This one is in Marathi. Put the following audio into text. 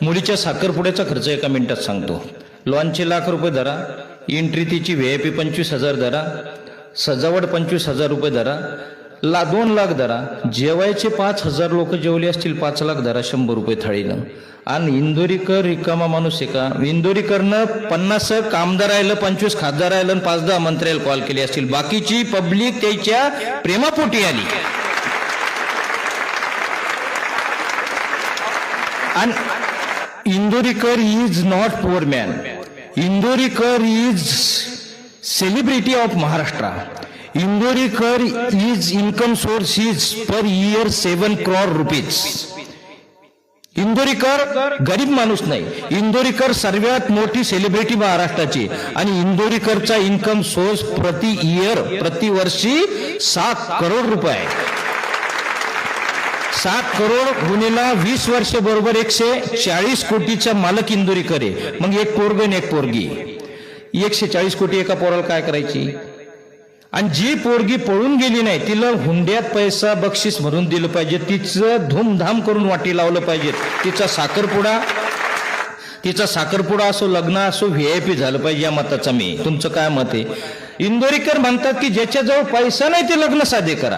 मुलीच्या साखरपुड्याचा खर्च एका मिनिटात सांगतो. लॉनचे ₹1,00,000 धरा, एंट्री तिची VIP 25,000 धरा, सजावट 25,000 रुपये धरा, 2 लाख धरा, जेवायचे 5,000 लोक जेवले असतील, 5 लाख धरा, 100 रुपये थाळीनं. आणि इंदोरीकर रिकामा माणूस आहे का? इंदोरीकरनं 50 कामदार राहिलं, 25 खासदार राहिलं आणि 5-10 मंत्र्याला कॉल केले असतील. बाकीची पब्लिक त्याच्या प्रेमापोटी आली. आणि Indorikar is not poor man. Indorikar is celebrity of Maharashtra. Indorikar is income source is per year 7 crore rupees. Indorikar गरीब माणूस नाही. इंदोरीकर सर्वात मोठी सेलिब्रिटी महाराष्ट्राची. आणि इंदोरीकरचा इन्कम सोर्स प्रतिवर्षी 7 करोड रुपये. 7 करोड गुणिला 20 वर्ष बरोबर 140 कोटीचा मालक इंदोरीकर आहे. मग एक पोरग आणि एक पोरगी, 140 कोटी एका पोराला काय करायची? आणि जी पोरगी पळून गेली नाही तिला हुंड्यात पैसा बक्षीस म्हणून दिलं पाहिजे. तिचं धूमधाम करून वाटी लावलं पाहिजे. तिचा साखरपुडा असो, लग्न असो, VIP झालं पाहिजे. या मताचा मी. तुमचं काय मत आहे? इंदोरीकर म्हणतात की ज्याच्याजवळ पैसा नाही ते लग्न साधे करा.